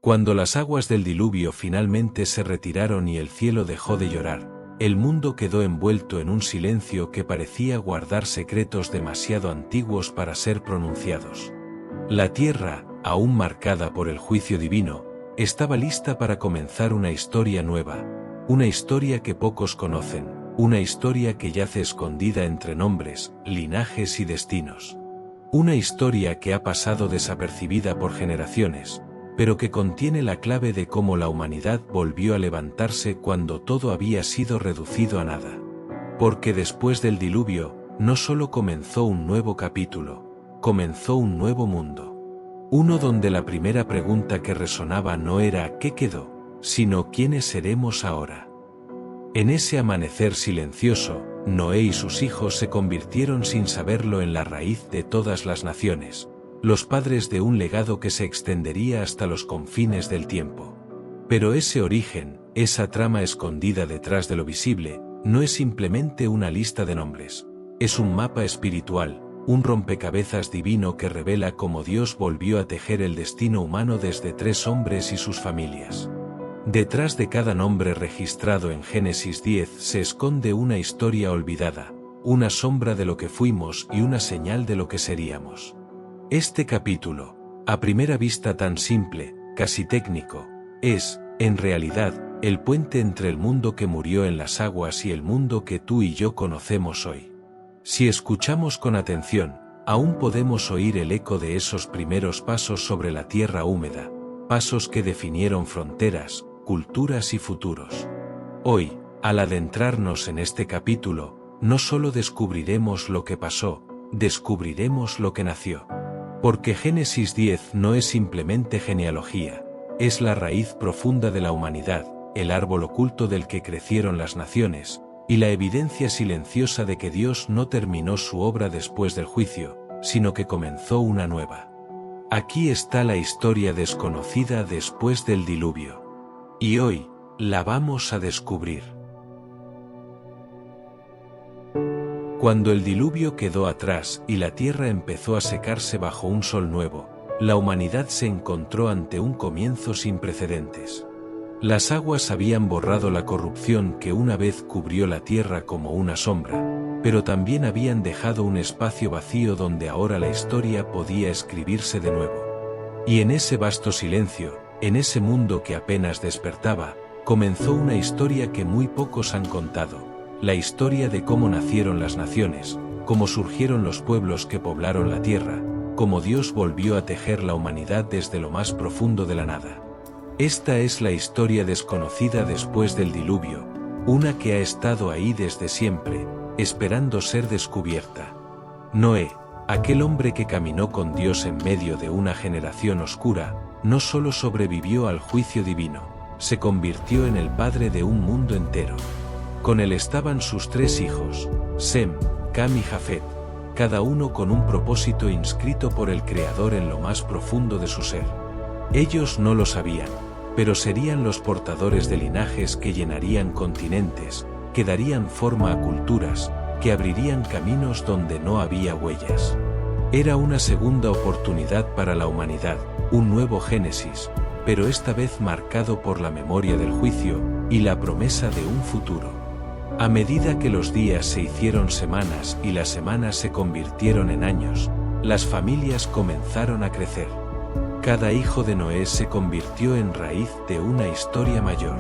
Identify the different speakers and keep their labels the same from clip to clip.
Speaker 1: Cuando las aguas del diluvio finalmente se retiraron y el cielo dejó de llorar, el mundo quedó envuelto en un silencio que parecía guardar secretos demasiado antiguos para ser pronunciados. La tierra, aún marcada por el juicio divino, estaba lista para comenzar una historia nueva, una historia que pocos conocen, una historia que yace escondida entre nombres, linajes y destinos. Una historia que ha pasado desapercibida por generaciones, pero que contiene la clave de cómo la humanidad volvió a levantarse cuando todo había sido reducido a nada. Porque después del diluvio, no solo comenzó un nuevo capítulo, comenzó un nuevo mundo. Uno donde la primera pregunta que resonaba no era ¿qué quedó?, sino ¿quiénes seremos ahora? En ese amanecer silencioso, Noé y sus hijos se convirtieron sin saberlo en la raíz de todas las naciones, los padres de un legado que se extendería hasta los confines del tiempo. Pero ese origen, esa trama escondida detrás de lo visible, no es simplemente una lista de nombres. Es un mapa espiritual, un rompecabezas divino que revela cómo Dios volvió a tejer el destino humano desde 3 hombres y sus familias. Detrás de cada nombre registrado en Génesis 10 se esconde una historia olvidada, una sombra de lo que fuimos y una señal de lo que seríamos. Este capítulo, a primera vista tan simple, casi técnico, es, en realidad, el puente entre el mundo que murió en las aguas y el mundo que tú y yo conocemos hoy. Si escuchamos con atención, aún podemos oír el eco de esos primeros pasos sobre la tierra húmeda, pasos que definieron fronteras, culturas y futuros. Hoy, al adentrarnos en este capítulo, no solo descubriremos lo que pasó, descubriremos lo que nació. Porque Génesis 10 no es simplemente genealogía, es la raíz profunda de la humanidad, el árbol oculto del que crecieron las naciones, y la evidencia silenciosa de que Dios no terminó su obra después del juicio, sino que comenzó una nueva. Aquí está la historia desconocida después del diluvio. Y hoy, la vamos a descubrir. Cuando el diluvio quedó atrás y la tierra empezó a secarse bajo un sol nuevo, la humanidad se encontró ante un comienzo sin precedentes. Las aguas habían borrado la corrupción que una vez cubrió la tierra como una sombra, pero también habían dejado un espacio vacío donde ahora la historia podía escribirse de nuevo. Y en ese vasto silencio, en ese mundo que apenas despertaba, comenzó una historia que muy pocos han contado, la historia de cómo nacieron las naciones, cómo surgieron los pueblos que poblaron la tierra, cómo Dios volvió a tejer la humanidad desde lo más profundo de la nada. Esta es la historia desconocida después del diluvio, una que ha estado ahí desde siempre, esperando ser descubierta. Noé, aquel hombre que caminó con Dios en medio de una generación oscura, no solo sobrevivió al juicio divino, se convirtió en el padre de un mundo entero. Con él estaban sus 3 hijos, Sem, Cam y Jafet, cada uno con un propósito inscrito por el Creador en lo más profundo de su ser. Ellos no lo sabían, pero serían los portadores de linajes que llenarían continentes, que darían forma a culturas, que abrirían caminos donde no había huellas. Era una segunda oportunidad para la humanidad, un nuevo Génesis, pero esta vez marcado por la memoria del juicio y la promesa de un futuro. A medida que los días se hicieron semanas y las semanas se convirtieron en años, las familias comenzaron a crecer. Cada hijo de Noé se convirtió en raíz de una historia mayor.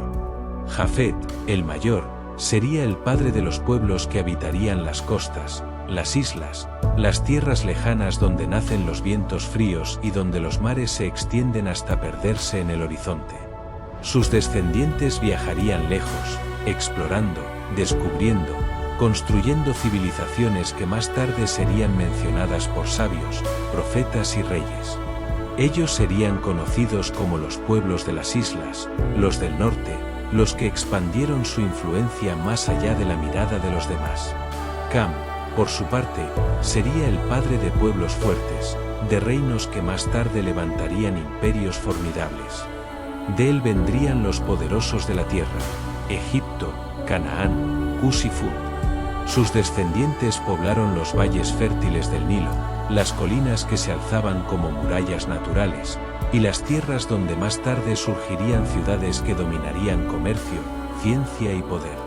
Speaker 1: Jafet, el mayor, sería el padre de los pueblos que habitarían las costas, las islas, las tierras lejanas donde nacen los vientos fríos y donde los mares se extienden hasta perderse en el horizonte. Sus descendientes viajarían lejos, explorando, descubriendo, construyendo civilizaciones que más tarde serían mencionadas por sabios, profetas y reyes. Ellos serían conocidos como los pueblos de las islas, los del norte, los que expandieron su influencia más allá de la mirada de los demás. Cam, por su parte, sería el padre de pueblos fuertes, de reinos que más tarde levantarían imperios formidables. De él vendrían los poderosos de la tierra, Egipto, Canaán, Cus y Fut. Sus descendientes poblaron los valles fértiles del Nilo, las colinas que se alzaban como murallas naturales, y las tierras donde más tarde surgirían ciudades que dominarían comercio, ciencia y poder.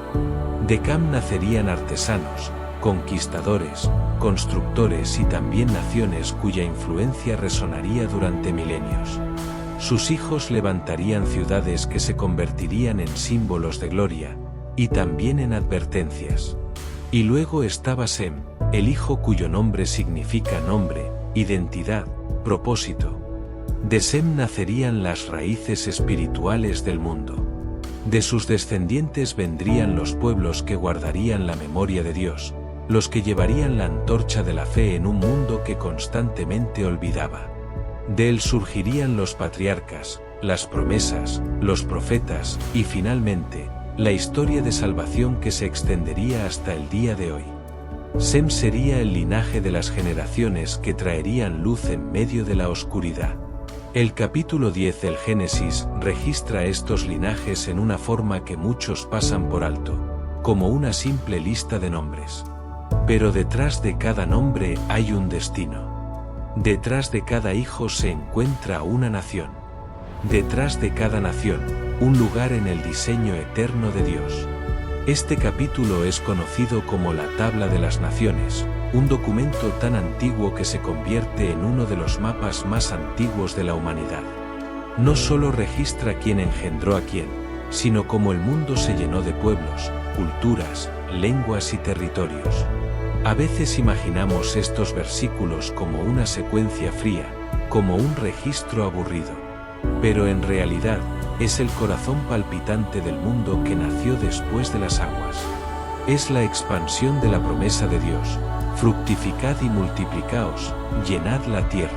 Speaker 1: De Cam nacerían artesanos, conquistadores, constructores y también naciones cuya influencia resonaría durante milenios. Sus hijos levantarían ciudades que se convertirían en símbolos de gloria, y también en advertencias. Y luego estaba Sem, el hijo cuyo nombre significa nombre, identidad, propósito. De Sem nacerían las raíces espirituales del mundo. De sus descendientes vendrían los pueblos que guardarían la memoria de Dios, los que llevarían la antorcha de la fe en un mundo que constantemente olvidaba. De él surgirían los patriarcas, las promesas, los profetas, y finalmente, la historia de salvación que se extendería hasta el día de hoy. Sem sería el linaje de las generaciones que traerían luz en medio de la oscuridad. El capítulo 10 del Génesis registra estos linajes en una forma que muchos pasan por alto, como una simple lista de nombres. Pero detrás de cada nombre hay un destino. Detrás de cada hijo se encuentra una nación. Detrás de cada nación, un lugar en el diseño eterno de Dios. Este capítulo es conocido como la Tabla de las Naciones, un documento tan antiguo que se convierte en uno de los mapas más antiguos de la humanidad. No solo registra quién engendró a quién, sino cómo el mundo se llenó de pueblos, culturas, lenguas y territorios. A veces imaginamos estos versículos como una secuencia fría, como un registro aburrido. Pero en realidad, es el corazón palpitante del mundo que nació después de las aguas. Es la expansión de la promesa de Dios: fructificad y multiplicaos, llenad la tierra.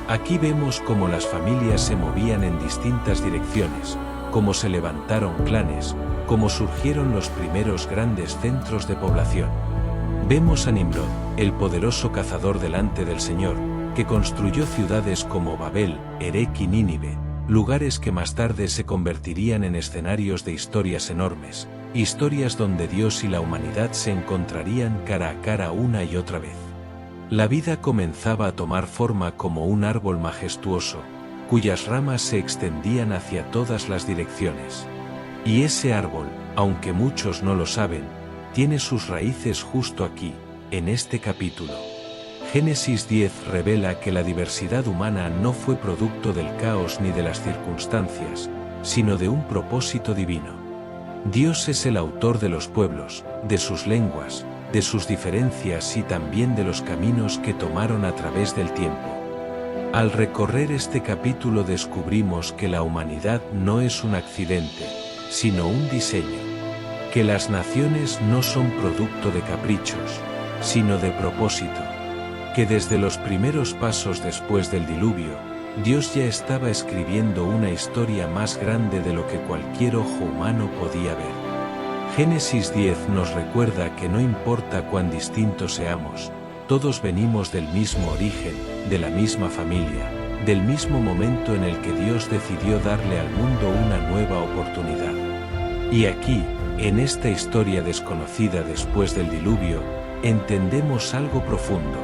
Speaker 1: Aquí vemos cómo las familias se movían en distintas direcciones, cómo se levantaron clanes, cómo surgieron los primeros grandes centros de población. Vemos a Nimrod, el poderoso cazador delante del Señor, que construyó ciudades como Babel, Erech y Nínive, lugares que más tarde se convertirían en escenarios de historias enormes, historias donde Dios y la humanidad se encontrarían cara a cara una y otra vez. La vida comenzaba a tomar forma como un árbol majestuoso, cuyas ramas se extendían hacia todas las direcciones. Y ese árbol, aunque muchos no lo saben, tiene sus raíces justo aquí, en este capítulo. Génesis 10 revela que la diversidad humana no fue producto del caos ni de las circunstancias, sino de un propósito divino. Dios es el autor de los pueblos, de sus lenguas, de sus diferencias y también de los caminos que tomaron a través del tiempo. Al recorrer este capítulo descubrimos que la humanidad no es un accidente, sino un diseño. Que las naciones no son producto de caprichos, sino de propósito. Que desde los primeros pasos después del diluvio, Dios ya estaba escribiendo una historia más grande de lo que cualquier ojo humano podía ver. Génesis 10 nos recuerda que no importa cuán distintos seamos, todos venimos del mismo origen, de la misma familia, del mismo momento en el que Dios decidió darle al mundo una nueva oportunidad. Y aquí, en esta historia desconocida después del diluvio, entendemos algo profundo.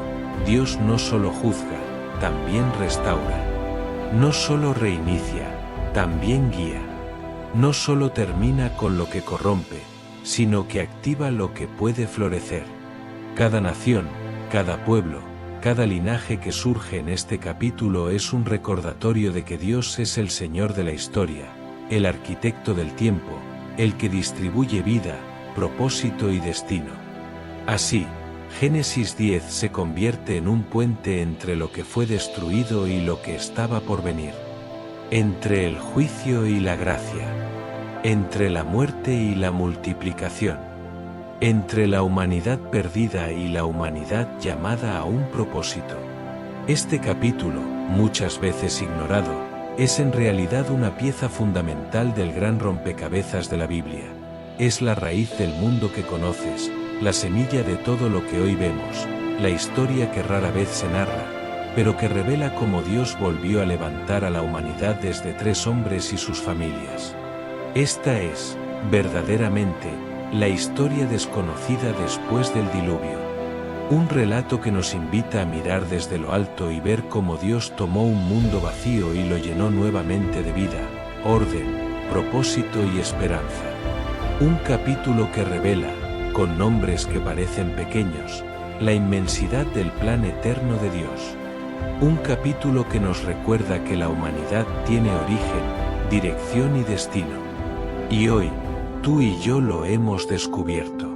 Speaker 1: Dios no solo juzga, también restaura. No solo reinicia, también guía. No solo termina con lo que corrompe, sino que activa lo que puede florecer. Cada nación, cada pueblo, cada linaje que surge en este capítulo es un recordatorio de que Dios es el Señor de la historia, el arquitecto del tiempo, el que distribuye vida, propósito y destino. Así, Génesis 10 se convierte en un puente entre lo que fue destruido y lo que estaba por venir. Entre el juicio y la gracia. Entre la muerte y la multiplicación. Entre la humanidad perdida y la humanidad llamada a un propósito. Este capítulo, muchas veces ignorado, es en realidad una pieza fundamental del gran rompecabezas de la Biblia. Es la raíz del mundo que conoces, la semilla de todo lo que hoy vemos, la historia que rara vez se narra, pero que revela cómo Dios volvió a levantar a la humanidad desde 3 hombres y sus familias. Esta es, verdaderamente, la historia desconocida después del diluvio. Un relato que nos invita a mirar desde lo alto y ver cómo Dios tomó un mundo vacío y lo llenó nuevamente de vida, orden, propósito y esperanza. Un capítulo que revela, con nombres que parecen pequeños, la inmensidad del plan eterno de Dios. Un capítulo que nos recuerda que la humanidad tiene origen, dirección y destino. Y hoy, tú y yo lo hemos descubierto.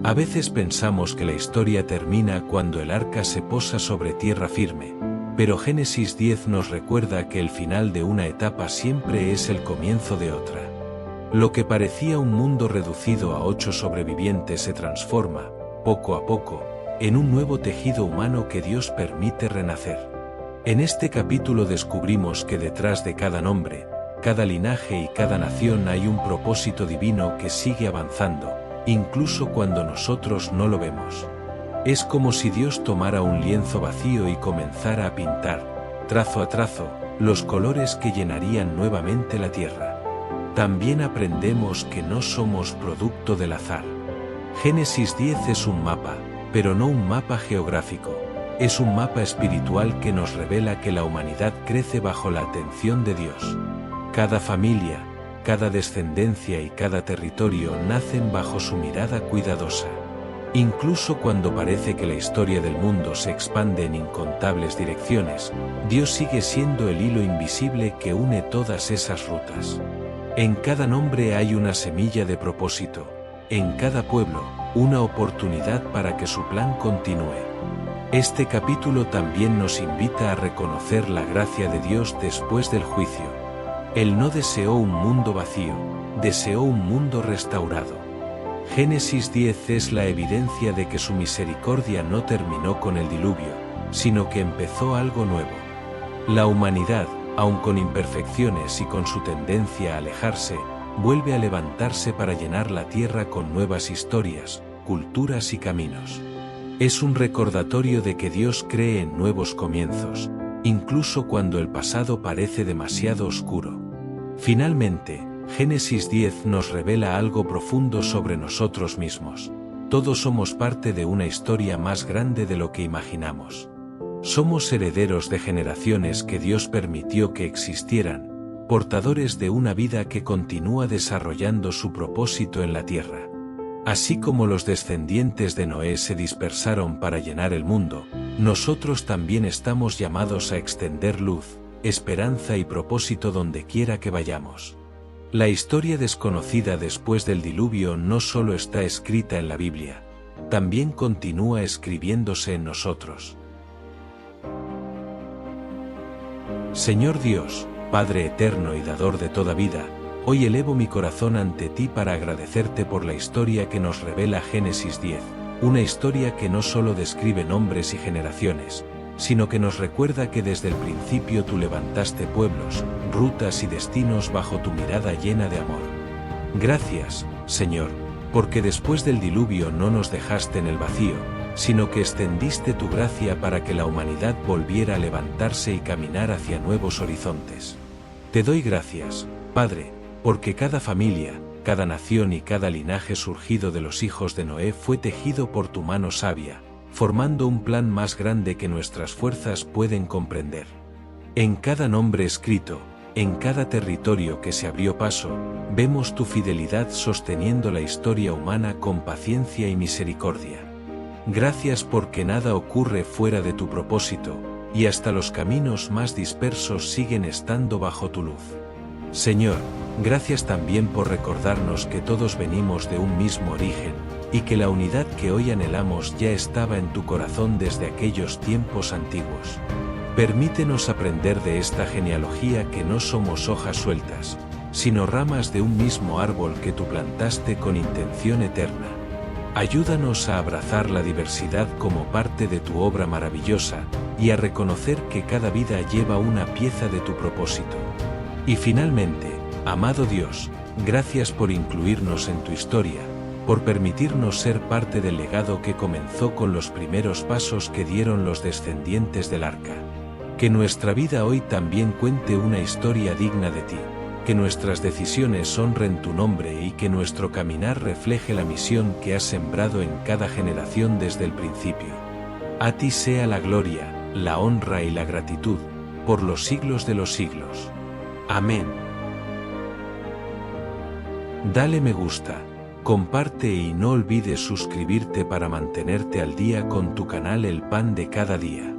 Speaker 1: A veces pensamos que la historia termina cuando el arca se posa sobre tierra firme, pero Génesis 10 nos recuerda que el final de una etapa siempre es el comienzo de otra. Lo que parecía un mundo reducido a 8 sobrevivientes se transforma, poco a poco, en un nuevo tejido humano que Dios permite renacer. En este capítulo descubrimos que detrás de cada nombre, cada linaje y cada nación hay un propósito divino que sigue avanzando, incluso cuando nosotros no lo vemos. Es como si Dios tomara un lienzo vacío y comenzara a pintar, trazo a trazo, los colores que llenarían nuevamente la tierra. También aprendemos que no somos producto del azar. Génesis 10 es un mapa, pero no un mapa geográfico. Es un mapa espiritual que nos revela que la humanidad crece bajo la atención de Dios. Cada familia, cada descendencia y cada territorio nacen bajo su mirada cuidadosa. Incluso cuando parece que la historia del mundo se expande en incontables direcciones, Dios sigue siendo el hilo invisible que une todas esas rutas. En cada nombre hay una semilla de propósito, en cada pueblo, una oportunidad para que su plan continúe. Este capítulo también nos invita a reconocer la gracia de Dios después del juicio. Él no deseó un mundo vacío, deseó un mundo restaurado. Génesis 10 es la evidencia de que su misericordia no terminó con el diluvio, sino que empezó algo nuevo. La humanidad, aun con imperfecciones y con su tendencia a alejarse, vuelve a levantarse para llenar la tierra con nuevas historias, culturas y caminos. Es un recordatorio de que Dios cree en nuevos comienzos, incluso cuando el pasado parece demasiado oscuro. Finalmente, Génesis 10 nos revela algo profundo sobre nosotros mismos. Todos somos parte de una historia más grande de lo que imaginamos. Somos herederos de generaciones que Dios permitió que existieran, portadores de una vida que continúa desarrollando su propósito en la tierra. Así como los descendientes de Noé se dispersaron para llenar el mundo, nosotros también estamos llamados a extender luz, esperanza y propósito donde quiera que vayamos. La historia desconocida después del diluvio no solo está escrita en la Biblia, también continúa escribiéndose en nosotros. Señor Dios, Padre eterno y dador de toda vida, hoy elevo mi corazón ante ti para agradecerte por la historia que nos revela Génesis 10, una historia que no solo describe nombres y generaciones, sino que nos recuerda que desde el principio tú levantaste pueblos, rutas y destinos bajo tu mirada llena de amor. Gracias, Señor, porque después del diluvio no nos dejaste en el vacío, sino que extendiste tu gracia para que la humanidad volviera a levantarse y caminar hacia nuevos horizontes. Te doy gracias, Padre, porque cada familia, cada nación y cada linaje surgido de los hijos de Noé fue tejido por tu mano sabia, formando un plan más grande que nuestras fuerzas pueden comprender. En cada nombre escrito, en cada territorio que se abrió paso, vemos tu fidelidad sosteniendo la historia humana con paciencia y misericordia. Gracias porque nada ocurre fuera de tu propósito, y hasta los caminos más dispersos siguen estando bajo tu luz. Señor, gracias también por recordarnos que todos venimos de un mismo origen, y que la unidad que hoy anhelamos ya estaba en tu corazón desde aquellos tiempos antiguos. Permítenos aprender de esta genealogía que no somos hojas sueltas, sino ramas de un mismo árbol que tú plantaste con intención eterna. Ayúdanos a abrazar la diversidad como parte de tu obra maravillosa, y a reconocer que cada vida lleva una pieza de tu propósito. Y finalmente, amado Dios, gracias por incluirnos en tu historia, por permitirnos ser parte del legado que comenzó con los primeros pasos que dieron los descendientes del arca. Que nuestra vida hoy también cuente una historia digna de ti, que nuestras decisiones honren tu nombre y que nuestro caminar refleje la misión que has sembrado en cada generación desde el principio. A ti sea la gloria, la honra y la gratitud, por los siglos de los siglos. Amén. Dale me gusta, comparte y no olvides suscribirte para mantenerte al día con tu canal El Pan de Cada Día.